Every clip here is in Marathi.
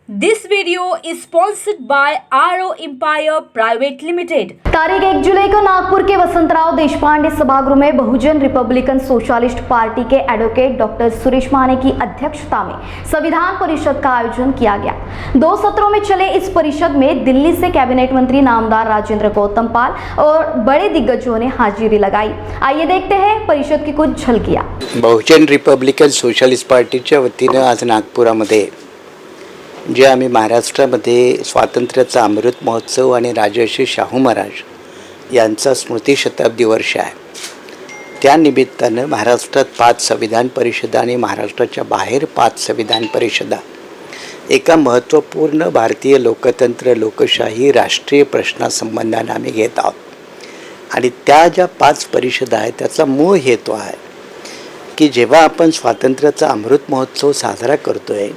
This video is sponsored by RO Empire Private Limited. तारीख 1 जुलाई को नागपुर के वसंतराव देशपांडे सभागृह में बहुजन रिपब्लिकन सोशलिस्ट पार्टी के एडवोकेट डॉक्टर सुरेश माने की अध्यक्षता में संविधान परिषद का आयोजन किया गया। 2 सत्रों में चले इस परिषद में दिल्ली से कैबिनेट मंत्री नामदार राजेंद्र गौतम पाल और बड़े दिग्गजों ने हाजिरी लगाई। आइए देखते हैं परिषद की कुछ झलकियां। बहुजन रिपब्लिकन सोशलिस्ट पार्टीच्या वतीनं आज नागपुरामध्ये जे आम्ही महाराष्ट्रामध्ये स्वातंत्र्याचा अमृत महोत्सव आणि राजर्षी शाहू महाराज यांचा स्मृतिशताब्दी वर्ष आहे, त्या निमित्तानं महाराष्ट्रात 5 संविधान परिषदा आणि महाराष्ट्राच्या बाहेर 5 संविधान परिषदा एका महत्त्वपूर्ण भारतीय लोकतंत्र लोकशाही राष्ट्रीय प्रश्नासंबंधाने आम्ही घेत आहोत। आणि त्या ज्या 5 परिषदा आहेत त्याचा मूळ हेतू आहे की जेव्हा आपण स्वातंत्र्याचा अमृत महोत्सव साजरा करतोय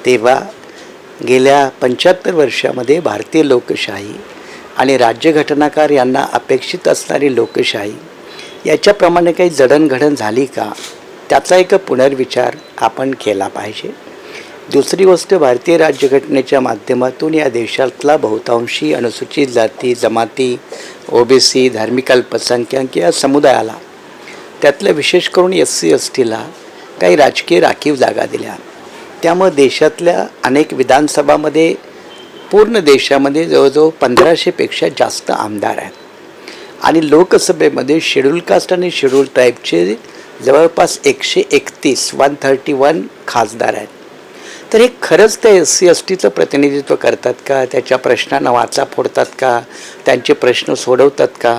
तेव्हा गेल्या 75 वर्षामध्ये भारतीय लोकशाही आणि राज्यघटनाकार यांना अपेक्षित असणारी लोकशाही याच्याप्रमाणे काही जडणघडण झाली का, त्याचा एक पुनर्विचार आपण केला पाहिजे। दुसरी गोष्ट, भारतीय राज्यघटनेच्या माध्यमातून या देशातला बहुतांशी अनुसूचित जाती जमाती ओबीसी धार्मिक अल्पसंख्याक या समुदायाला त्यातलं विशेष करून SC STला काही राजकीय राखीव जागा दिल्या। त्यामुळे देशातल्या अनेक विधानसभामध्ये पूर्ण देशामध्ये जवळजवळ 1500 पेक्षा जास्त आमदार आहेत आणि लोकसभेमध्ये शेड्यूल कास्ट आणि शेड्यूल ट्राईबचे जवळपास 131 खासदार आहेत। तर हे खरंच ते SC STचं प्रतिनिधित्व करतात का, त्याच्या प्रश्नांना वाचा फोडतात का, त्यांचे प्रश्न सोडवतात का,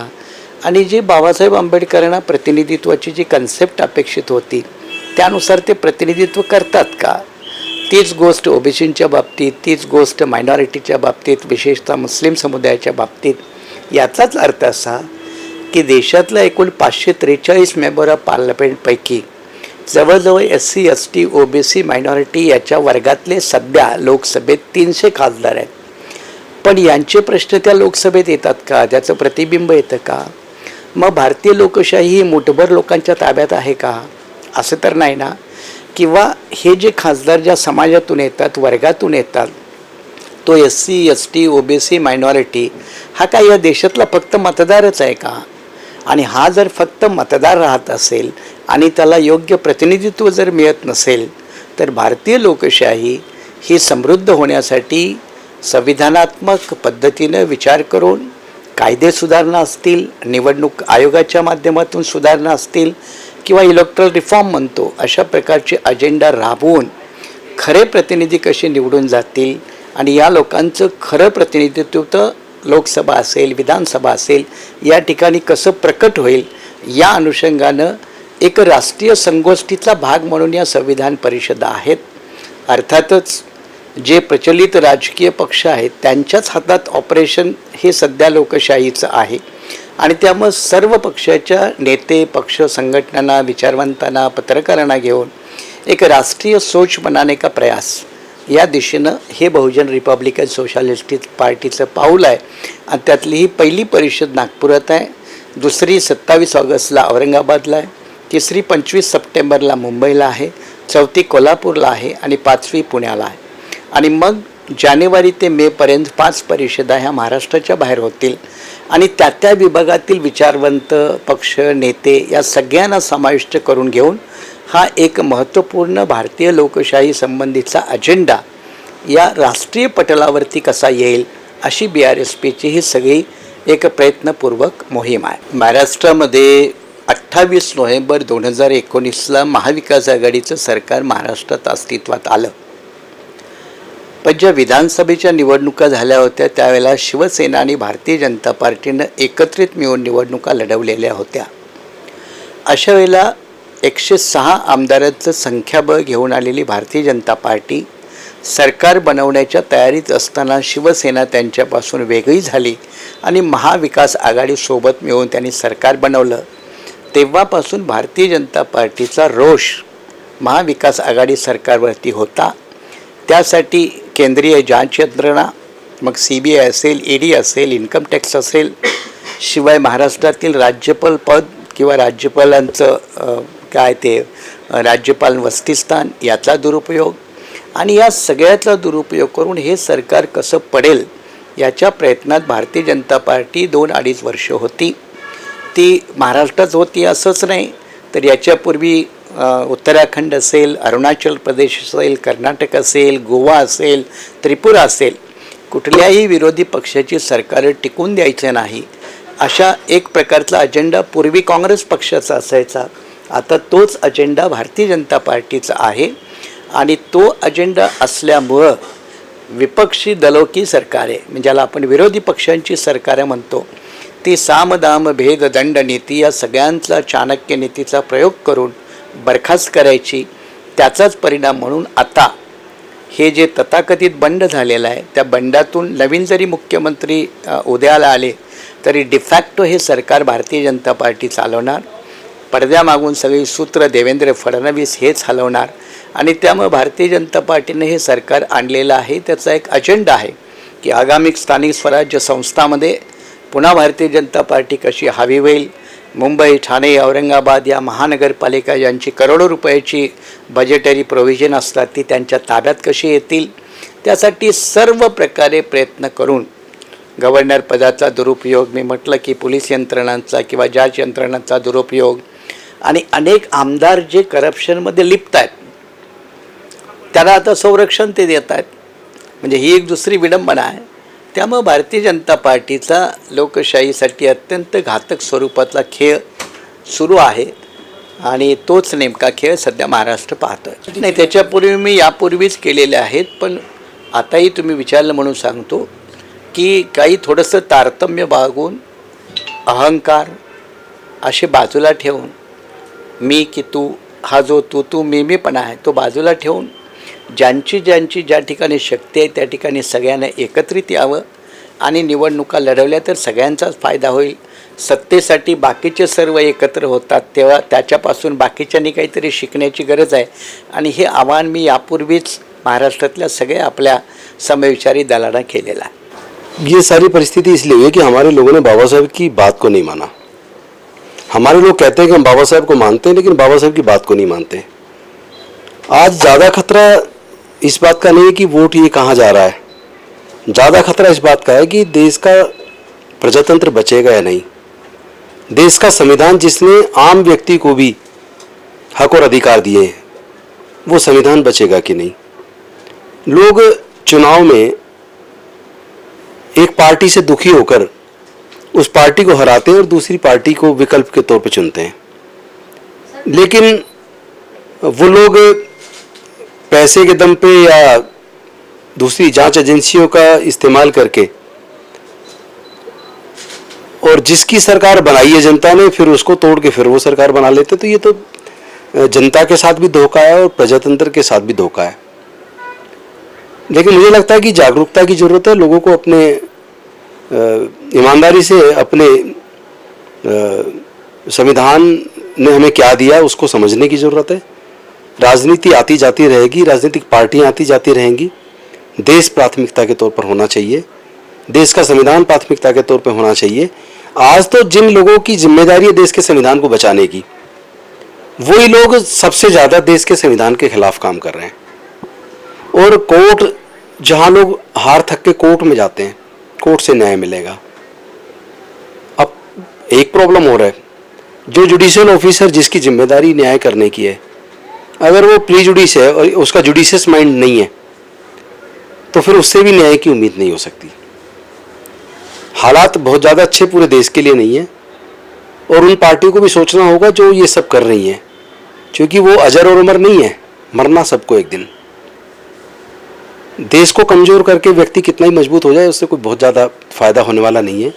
आणि जे बाबासाहेब आंबेडकरांना प्रतिनिधित्वाची जी कन्सेप्ट अपेक्षित होती त्यानुसार ते प्रतिनिधित्व करतात का। तीच गोष्ट ओबीसींच्या बाबतीत, तीच गोष्ट मायनॉरिटीच्या बाबतीत, विशेषतः मुस्लिम समुदायाच्या बाबतीत। याचाच अर्थ असा की देशातल्या एकूण 543 मेंबर ऑफ पार्लमेंटपैकी जवळजवळ SC ST ओबीसी मायनॉरिटी याच्या वर्गातले सध्या लोकसभेत 300 खासदार आहेत, पण यांचे प्रश्न त्या लोकसभेत येतात का, त्याचं प्रतिबिंब येतं का? मग भारतीय लोकशाही ही मुठभर लोकांच्या ताब्यात आहे का? असं तर नाही ना। किंवा हे जे खासदार ज्या समाजातून येतात वर्गातून येतात तो SC ST ओबीसी मायनॉरिटी हा काय या देशातला फक्त मतदारच आहे का? आणि हा जर फक्त मतदार राहत असेल आणि त्याला योग्य प्रतिनिधित्व जर मिळत नसेल तर भारतीय लोकशाही ही समृद्ध होण्यासाठी संविधानात्मक पद्धतीने विचार करून कायदे सुधारणा असतील, निवडणूक आयोगाच्या माध्यमातून सुधारणा असतील किंवा इलेक्ट्रल रिफॉर्म म्हणतो अशा प्रकारचे अजेंडा राबवून खरे प्रतिनिधी कसे निवडून जातील आणि या लोकांचं खरं प्रतिनिधित्व तर लोकसभा असेल विधानसभा असेल या ठिकाणी कसं प्रकट होईल या अनुषंगानं एक राष्ट्रीय संगोष्ठीचा भाग म्हणून या संविधान परिषदा आहेत। अर्थातच जे प्रचलित राजकीय पक्ष आहेत त्यांच्याच हातात ऑपरेशन हे सध्या लोकशाहीचं आहे आणि त्यामुळे सर्व पक्षाच्या नेते पक्ष संघटनांना विचारवंतांना पत्रकारांना घेऊन एक राष्ट्रीय सोच बनाने का प्रयास या दिशेनं हे बहुजन रिपब्लिकन सोशलिस्ट पार्टीचं पाऊल आहे। आणि त्यातली ही पहिली परिषद नागपुरात आहे, दुसरी 27 ऑगस्टला औरंगाबादला आहे, तिसरी 25 सप्टेंबरला मुंबईला आहे, चौथी कोल्हापूरला आहे आणि 5वी पुण्याला आहे। आणि मग जानेवारी ते मेपर्यंत 5 परिषदा ह्या महाराष्ट्राच्या बाहेर होतील आणि त्या विभागातील विचारवंत पक्ष नेते या सगळ्यांना समाविष्ट करून घेऊन हा एक महत्त्वपूर्ण भारतीय लोकशाही संबंधीचा अजेंडा या राष्ट्रीय पटलावरती कसा येईल अशी BRSPची ही सगळी एक प्रयत्नपूर्वक मोहीम आहे। महाराष्ट्रामध्ये 28 नोव्हेंबर 2019ला महाविकास आघाडीचं सरकार महाराष्ट्रात अस्तित्वात आलं, पण ज्या विधानसभेच्या निवडणुका झाल्या होत्या त्यावेळेला शिवसेना आणि भारतीय जनता पार्टीनं एकत्रित मिळून निवडणुका लढवलेल्या होत्या। अशा वेळेला 106 आमदारांचं संख्याबळ घेऊन आलेली भारतीय जनता पार्टी सरकार बनवण्याच्या तयारीत असताना शिवसेना त्यांच्यापासून वेगळी झाली आणि महाविकास आघाडीसोबत मिळून त्यांनी सरकार बनवलं। तेव्हापासून भारतीय जनता पार्टीचा रोष महाविकास आघाडी सरकारवरती होता। त्यासाठी केंद्रीय जांच यंत्रणा मग CBI असेल, ED असेल, इन्कम टॅक्स असेल, शिवाय महाराष्ट्रातील राज्यपाल पद किंवा राज्यपालांचं काय ते राज्यपाल वसतिस्थान याचा दुरुपयोग आणि या सगळ्याचा दुरुपयोग करून हे सरकार कसं पडेल याच्या प्रयत्नात भारतीय जनता पार्टी 2-2.5 वर्ष होती. ती महाराष्ट्रात होती असंच नाही, तर याच्यापूर्वी उत्तराखंड असेल, अरुणाचल प्रदेश असेल, कर्नाटक असेल, गोवा असेल, त्रिपुरा असेल, कुठल्याही विरोधी पक्षाची सरकार टिकून द्यायचे नाही अशा एक प्रकारचा अजेंडा पूर्वी काँग्रेस पक्षाचा असायचा. आता तोच अजेंडा भारतीय जनता पार्टीचा आहे आणि तो अजेंडा असल्यामुळं विपक्षी दलों की सरकारे, म्हणजे ज्याला आपण विरोधी पक्षांची सरकारे म्हणतो, ती सामदाम भेद दंड नीती या सगळ्यांचा चाणक्य नीतीचा प्रयोग करून बरखास्त करायची. त्याचाच परिणाम म्हणून आता हे जे तथाकथित बंड झालेलं आहे त्या बंडातून नवीन जरी मुख्यमंत्री उदयाला आले तरी डिफॅक्टो हे सरकार भारतीय जनता पार्टी चालवणार. पडद्यामागून सगळी सूत्र देवेंद्र फडणवीस हेच हलवणार आणि त्यामुळे भारतीय जनता पार्टीने हे सरकार आणलेलं आहे. त्याचा एक अजेंडा आहे की आगामी स्थानिक स्वराज्य संस्थांमध्ये पुन्हा भारतीय जनता पार्टी कशी हवी होईल. मुंबई, ठाणे, औरंगाबाद या महानगरपालिका ज्यांची करोडो रुपयाची बजेटरी प्रोव्हिजन असतात ती त्यांच्या ताब्यात कशी येतील, त्यासाठी सर्व प्रकारे प्रयत्न करून गव्हर्नर पदाचा दुरुपयोग, मी म्हटलं की पोलीस यंत्रणांचा किंवा जज यंत्रणांचा दुरुपयोग आणि अनेक आमदार जे करप्शनमध्ये लिप्त आहेत त्याला आता संरक्षण ते देत आहेत, म्हणजे ही एक दुसरी विडंबना आहे. त्यामुळे भारतीय जनता पार्टीचा लोकशाहीसाठी अत्यंत घातक स्वरूपातला खेळ सुरू आहे आणि तोच नेमका खेळ सध्या महाराष्ट्र पाहतोय. नाही, त्याच्यापूर्वी मी यापूर्वीच केलेले आहेत, पण आताही तुम्ही विचारलं म्हणून सांगतो की काही थोडंसं तारतम्य बाळगून अहंकार असे बाजूला ठेवून मी की तू, हा जो तू मीपणा आहे तो बाजूला ठेवून ज्यांची ज्या ठिकाणी शक्ती आहे त्या ठिकाणी सगळ्यांना एकत्रित यावं आणि निवडणुका लढवल्या तर सगळ्यांचाच फायदा होईल. सत्तेसाठी बाकीचे सर्व एकत्र होतात तेव्हा त्याच्यापासून बाकीच्यांनी काहीतरी शिकण्याची गरज आहे आणि हे आव्हान मी यापूर्वीच महाराष्ट्रातल्या सगळ्या आपल्या समविचारी दलांना केलेला आहे. ये सारी परिस्थिति इसलिए हुई कि हमारे लोगों ने बाबा साहब की बात को नहीं माना. हमारे लोग कहते हैं कि हम बाबा साहब को मानते हैं लेकिन बाबा साहब की बात को नहीं मानते. आज ज़्यादा खतरा इस बात का नहीं है कि वोट ये कहाँ जा रहा है, ज़्यादा खतरा इस बात का है कि देश का प्रजातंत्र बचेगा या नहीं. देश का संविधान जिसने आम व्यक्ति को भी हक और अधिकार दिए हैं वो संविधान बचेगा कि नहीं. लोग चुनाव में एक पार्टी से दुखी होकर उस पार्टी को हराते हैं और दूसरी पार्टी को विकल्प के तौर पर चुनते हैं. लेकिन वो लोग पैसे के दम पे या दूसरी जांच एजेंसियों का इस्तेमाल करके और जिसकी सरकार बनाई है जनता ने फिर उसको तोड़ के फिर वो सरकार बना लेते. तो ये तो जनता के साथ भी धोखा है और प्रजातंत्र के साथ भी धोखा है. लेकिन मुझे लगता है कि जागरूकता की ज़रूरत है. लोगों को अपने ईमानदारी से अपने संविधान ने हमें क्या दिया उसको समझने की ज़रूरत है. राजनीति आती जाती रहेगी, राजनीतिक पार्टियां आती जाती रहेंगी. देश प्राथमिकता के तौर पर होना चाहिए, देश का संविधान प्राथमिकता के तौर पर होना चाहिए. आज तो जिन लोगों की जिम्मेदारी है देश के संविधान को बचाने की, वही लोग सबसे ज़्यादा देश के संविधान के खिलाफ काम कर रहे हैं. और कोर्ट, जहाँ लोग हार थक के कोर्ट में जाते हैं, कोर्ट से न्याय मिलेगा. अब एक प्रॉब्लम हो रहा है, जो जुडिशियल ऑफिसर जिसकी जिम्मेदारी न्याय करने की है, अगर वो प्रीजुडिस है और उसका जुडिशियस माइंड नहीं है तो फिर उससे भी न्याय की उम्मीद नहीं हो सकती. हालात बहुत ज़्यादा अच्छे पूरे देश के लिए नहीं है और उन पार्टियों को भी सोचना होगा जो ये सब कर रही हैं, क्योंकि वो अजर और अमर नहीं है, मरना सबको एक दिन. देश को कमज़ोर करके व्यक्ति कितना ही मजबूत हो जाए उससे कोई बहुत ज़्यादा फ़ायदा होने वाला नहीं है.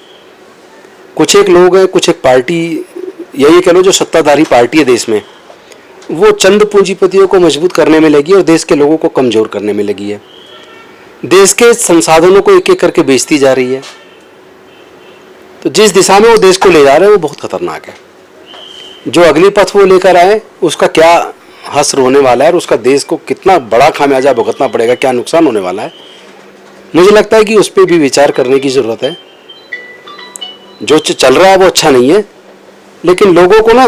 कुछ एक लोग हैं, कुछ एक पार्टी, यही कह लो जो सत्ताधारी पार्टी है देश में, वो चंद पूंजीपतियों को मजबूत करने में लगी और देश के लोगों को कमज़ोर करने में लगी है. देश के संसाधनों को एक एक करके बेचती जा रही है. तो जिस दिशा में वो देश को ले जा रहे हैं वो बहुत खतरनाक है. जो अगली पथ वो लेकर आए उसका क्या हश्र होने वाला है और उसका देश को कितना बड़ा खामियाजा भुगतना पड़ेगा, क्या नुकसान होने वाला है, मुझे लगता है कि उस पर भी विचार करने की ज़रूरत है. जो चल रहा है वो अच्छा नहीं है, लेकिन लोगों को ना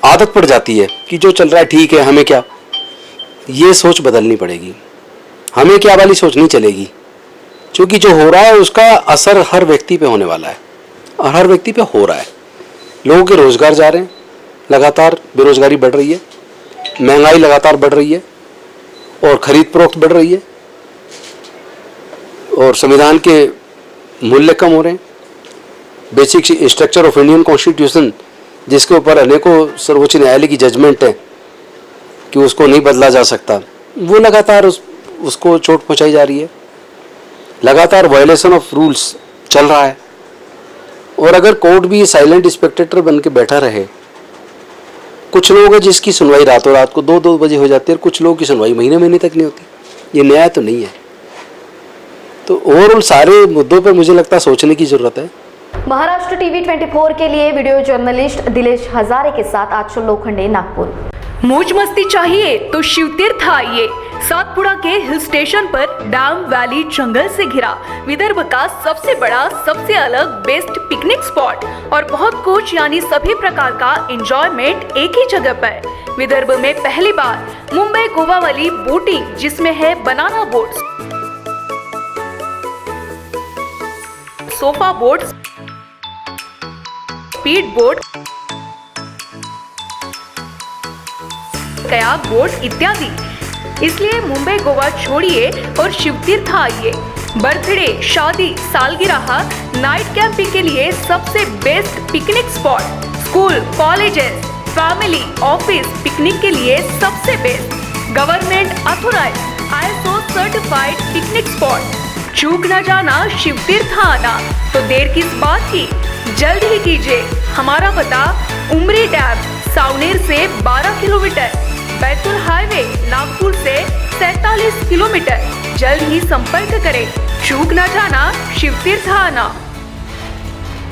आदत पड़ जाती है कि जो चल रहा है ठीक है, हमें क्या, ये सोच बदलनी पड़ेगी. हमें क्या वाली सोचनी चलेगी, क्योंकि जो हो रहा है उसका असर हर व्यक्ति पे होने वाला है और हर व्यक्ति पे हो रहा है। लोगों के रोजगार जा रहे हैं, लगातार बेरोजगारी बढ़ रही है, महंगाई लगातार बढ़ रही है और खरीद फरोख्त बढ़ रही है और संविधान के मूल्य कम हो रहे हैं। Basic structure of Indian constitution, जिसके ऊपर अनेकों सर्वोच्च न्यायालय की जजमेंट है कि उसको नहीं बदला जा सकता, वो लगातार उसको चोट पहुंचाई जा रही है। लगातार वायलेशन ऑफ रूल्स चल रहा है और अगर कोर्ट भी साइलेंट स्पेक्टेटर बन के बैठा रहे, कुछ लोग हैं जिसकी सुनवाई रातों रात को 2-2 बजे हो जाती है और कुछ लोगों की सुनवाई महीने महीने तक नहीं होती। ये न्याय तो नहीं है। तो ओवरऑल सारे मुद्दों पर मुझे लगता है सोचने की जरूरत है। महाराष्ट्र टीवी 24 के लिए वीडियो जर्नलिस्ट दिलेश हजारे के साथ आंचल लोखंडे, नागपुर। मौज मस्ती चाहिए तो शिवतीर्थ आइए। सातपुड़ा के हिल स्टेशन पर डैम वैली जंगल से घिरा विदर्भ का सबसे बड़ा, सबसे अलग, बेस्ट पिकनिक स्पॉट और बहुत कुछ यानी सभी प्रकार का एंजॉयमेंट एक ही जगह पर। विदर्भ में पहली बार मुंबई गोवा वाली बोटिंग, जिसमें है banana boats, sofa boats, speed boat, kayak boat इत्यादि। इसलिए मुंबई गोवा छोड़िए और शिवतीर्थ आइए। बर्थडे, शादी, सालगिरह, नाइट कैंपिंग के लिए सबसे best picnic spot. School, colleges, family, office picnic के लिए सबसे best. Government authorise, ISO certified picnic spot. चूक न जाना, शिवतीर्थ आना। तो देर किस बात की, जल्द ही कीजिए। हमारा पता उमरी डैम, सावनेर से 12 किलोमीटर, बैतूल हाईवे, नागपुर से 47 किलोमीटर। जल्द ही संपर्क करें। चूक न जाना, शिवतीर्थ आना।